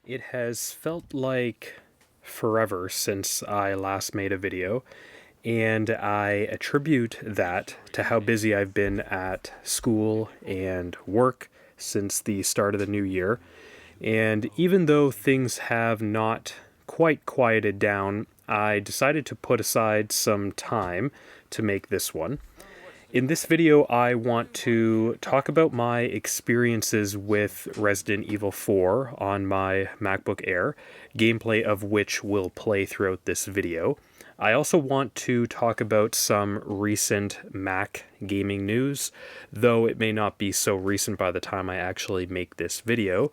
It has felt like forever since I last made a video, and I attribute that to how busy I've been at school and work since the start of the new year. And even though things have not quite quieted down, I decided to put aside some time to make this one. In this video, I want to talk about my experiences with Resident Evil 4 on my MacBook Air, gameplay of which will play throughout this video. I also want to talk about some recent Mac gaming news, though it may not be so recent by the time I actually make this video.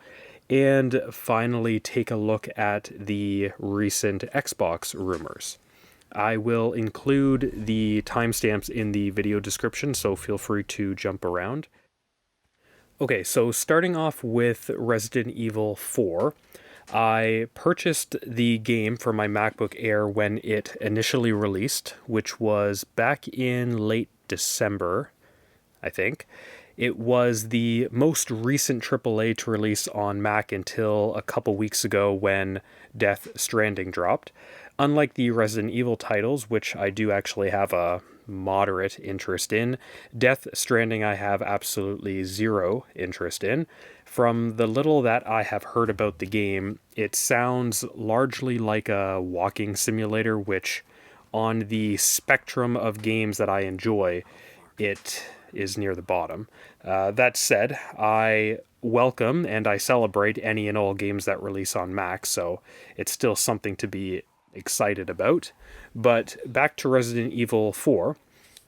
And finally, take a look at the recent Xbox rumors. I will include the timestamps in the video description, so feel free to jump around. Okay, so starting off with Resident Evil 4, I purchased the game for my MacBook Air when it initially released, which was back in late December, I think. It was the most recent AAA to release on Mac until a couple weeks ago when Death Stranding dropped. Unlike the Resident Evil titles, which I do actually have a moderate interest in, Death Stranding I have absolutely zero interest in. From the little that I have heard about the game, it sounds largely like a walking simulator, which on the spectrum of games that I enjoy, it is near the bottom. That said, I welcome and I celebrate any and all games that release on Mac, so it's still something to be excited about. But back to Resident Evil 4.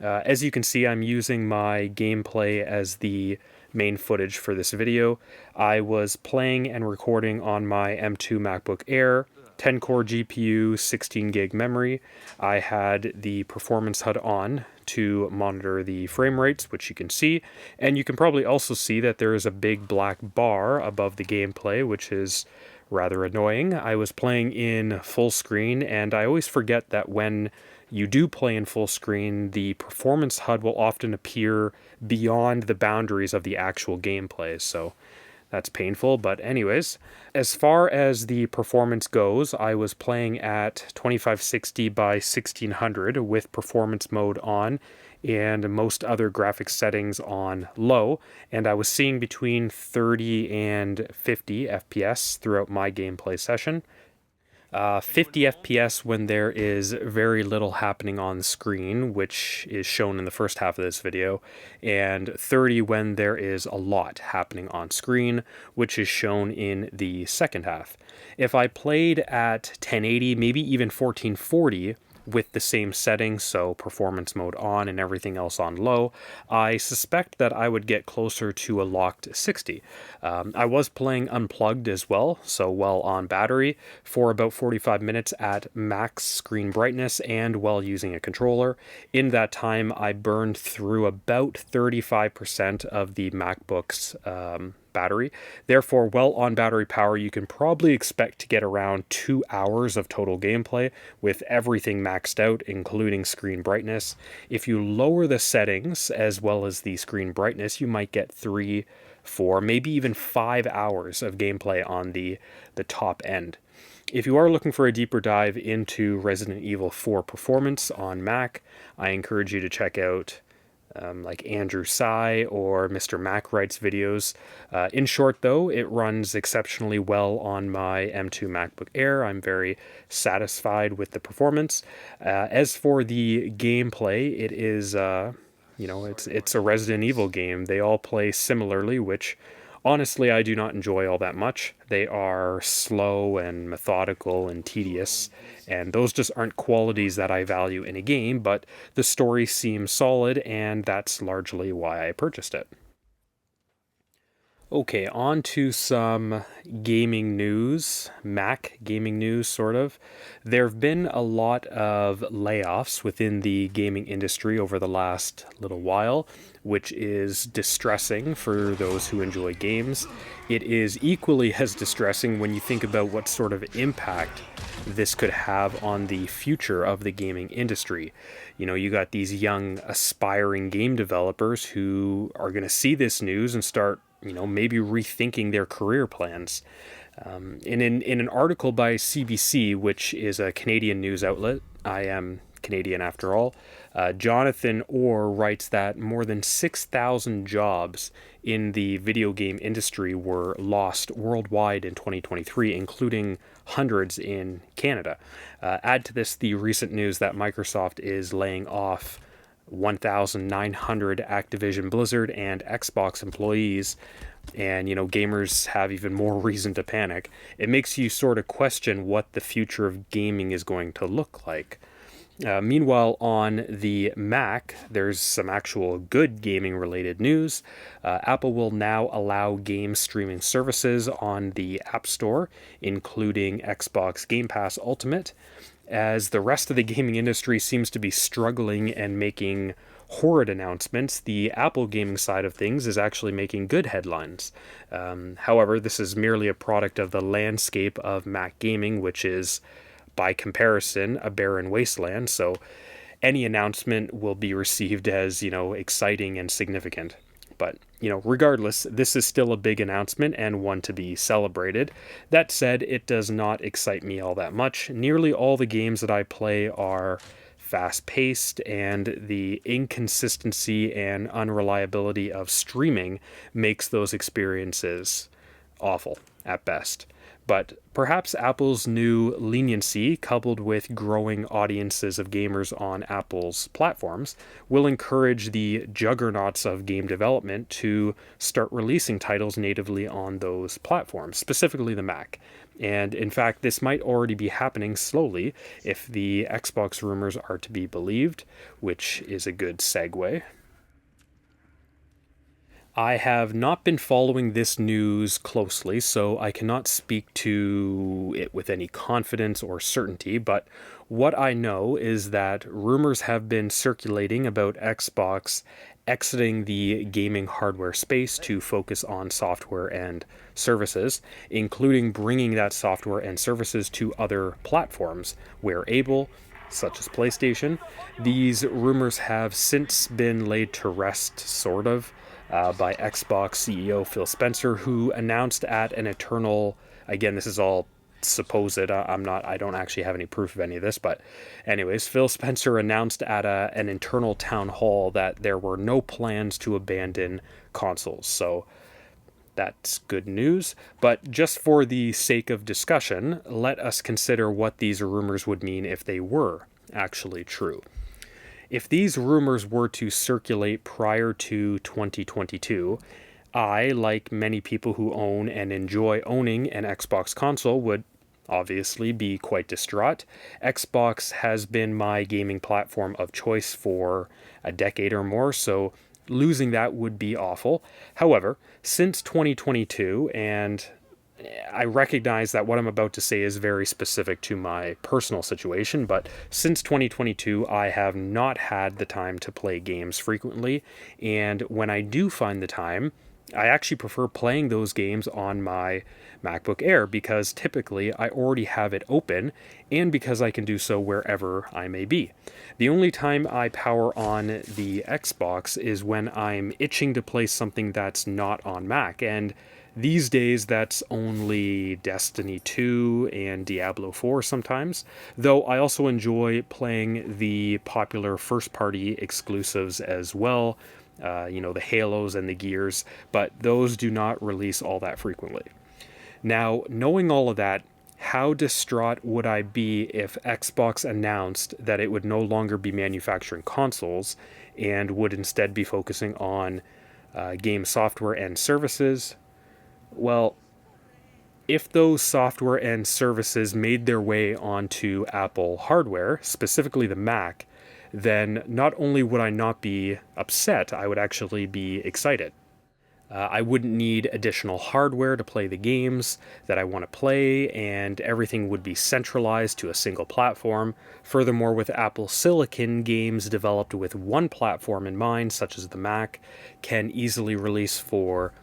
As you can see, I'm using my gameplay as the main footage for this video. I was playing and recording on my M2 MacBook Air, 10-core GPU, 16 gig memory. I had the performance HUD on to monitor the frame rates, which you can see. And you can probably also see that there is a big black bar above the gameplay, which is rather annoying. I was playing in full screen, and I always forget that when you do play in full screen, the performance HUD will often appear beyond the boundaries of the actual gameplay, so that's painful. But anyways, as far as the performance goes, I was playing at 2560 by 1600 with performance mode on and most other graphics settings on low, and I was seeing between 30 and 50 FPS throughout my gameplay session. 50 FPS when there is very little happening on screen, which is shown in the first half of this video, and 30 when there is a lot happening on screen, which is shown in the second half. If I played at 1080, maybe even 1440, with the same settings, so performance mode on and everything else on low, I suspect that I would get closer to a locked 60. I was playing unplugged as well, so well on battery, for about 45 minutes at max screen brightness and while using a controller. In that time, I burned through about 35% of the MacBook's battery. Therefore, well on battery power, you can probably expect to get around 2 hours of total gameplay with everything maxed out, including screen brightness. If you lower the settings as well as the screen brightness, you might get 3, 4, maybe even 5 hours of gameplay on the top end. If you are looking for a deeper dive into Resident Evil 4 performance on Mac, I encourage you to check out like Andrew Tsai or Mr. Mac Writes videos. In short, though, it runs exceptionally well on my M2 MacBook Air. I'm very satisfied with the performance. As for the gameplay, it is, it's a Resident Evil game. They all play similarly, which honestly I do not enjoy all that much. They are slow and methodical and tedious, and those just aren't qualities that I value in a game, but the story seems solid, and that's largely why I purchased it. Okay, on to some gaming news, Mac gaming news, sort of. There have been a lot of layoffs within the gaming industry over the last little while, which is distressing for those who enjoy games. It is equally as distressing when you think about what sort of impact this could have on the future of the gaming industry. You know, you got these young, aspiring game developers who are going to see this news and start maybe rethinking their career plans. In an article by CBC, which is a Canadian news outlet, I am Canadian after all, Jonathan Orr writes that more than 6,000 jobs in the video game industry were lost worldwide in 2023, including hundreds in Canada. Add to this the recent news that Microsoft is laying off 1,900 Activision Blizzard and Xbox employees, and gamers have even more reason to panic. It makes you sort of question what the future of gaming is going to look like. Meanwhile, on the Mac, there's some actual good gaming related news. Apple will now allow game streaming services on the App Store, including Xbox Game Pass Ultimate, as the rest of the gaming industry seems to be struggling and making horrid announcements. The Apple gaming side of things is actually making good headlines. However, this is merely a product of the landscape of Mac gaming, which is, by comparison, a barren wasteland, so any announcement will be received as, exciting and significant. But, regardless, this is still a big announcement and one to be celebrated. That said, it does not excite me all that much. Nearly all the games that I play are fast-paced, and the inconsistency and unreliability of streaming makes those experiences awful at best. But perhaps Apple's new leniency, coupled with growing audiences of gamers on Apple's platforms, will encourage the juggernauts of game development to start releasing titles natively on those platforms, specifically the Mac. And in fact, this might already be happening slowly if the Xbox rumors are to be believed, which is a good segue. I have not been following this news closely, so I cannot speak to it with any confidence or certainty, but what I know is that rumors have been circulating about Xbox exiting the gaming hardware space to focus on software and services, including bringing that software and services to other platforms where able, such as PlayStation. These rumors have since been laid to rest, sort of, by Xbox CEO Phil Spencer, who announced at an internal, again, this is all supposed, I don't actually have any proof of any of this, but anyways, Phil Spencer announced at an internal town hall that there were no plans to abandon consoles. So that's good news. But just for the sake of discussion, let us consider what these rumors would mean if they were actually true. If these rumors were to circulate prior to 2022, I, like many people who own and enjoy owning an Xbox console, would obviously be quite distraught. Xbox has been my gaming platform of choice for a decade or more, so losing that would be awful. However, since 2022, and I recognize that what I'm about to say is very specific to my personal situation, but since 2022, I have not had the time to play games frequently, and when I do find the time, I actually prefer playing those games on my MacBook Air because typically I already have it open and because I can do so wherever I may be. The only time I power on the Xbox is when I'm itching to play something that's not on Mac, and these days, that's only Destiny 2 and Diablo 4 sometimes, though I also enjoy playing the popular first-party exclusives as well, the Halos and the Gears, but those do not release all that frequently. Now, knowing all of that, how distraught would I be if Xbox announced that it would no longer be manufacturing consoles and would instead be focusing on game software and services? Well, if those software and services made their way onto Apple hardware, specifically the Mac, then not only would I not be upset, I would actually be excited. I wouldn't need additional hardware to play the games that I want to play, and everything would be centralized to a single platform. Furthermore, with Apple Silicon, games developed with one platform in mind, such as the Mac, can easily release for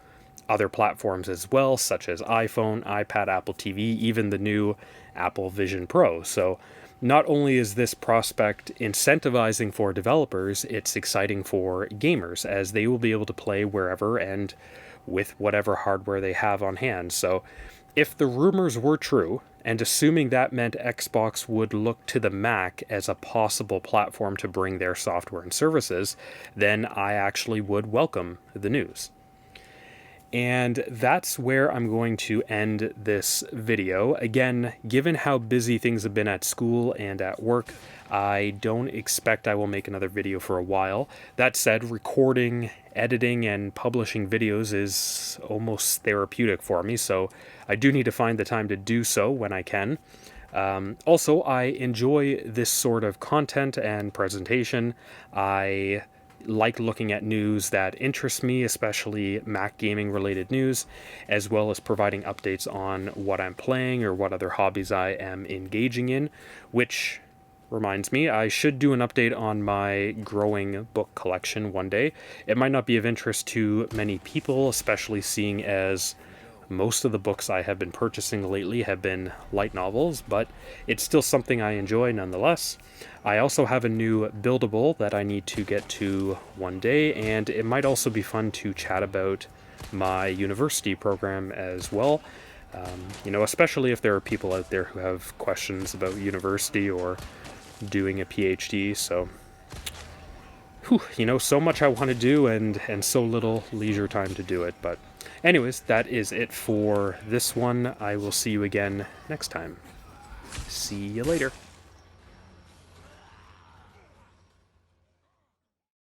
other platforms as well, such as iPhone, iPad, Apple TV, even the new Apple Vision Pro. So not only is this prospect incentivizing for developers, it's exciting for gamers as they will be able to play wherever and with whatever hardware they have on hand. So if the rumors were true, and assuming that meant Xbox would look to the Mac as a possible platform to bring their software and services, then I actually would welcome the news. And that's where I'm going to end this video. Again, given how busy things have been at school and at work, I don't expect I will make another video for a while. That said, recording, editing, and publishing videos is almost therapeutic for me, so I do need to find the time to do so when I can. Also, I enjoy this sort of content and presentation. I like looking at news that interests me, especially Mac gaming related news, as well as providing updates on what I'm playing or what other hobbies I am engaging in, which reminds me, I should do an update on my growing book collection one day. It might not be of interest to many people, especially seeing as most of the books I have been purchasing lately have been light novels, but it's still something I enjoy nonetheless. I also have a new buildable that I need to get to one day, and it might also be fun to chat about my university program as well. Especially if there are people out there who have questions about university or doing a PhD. So, so much I want to do and so little leisure time to do it. But anyways, that is it for this one. I will see you again next time. See you later.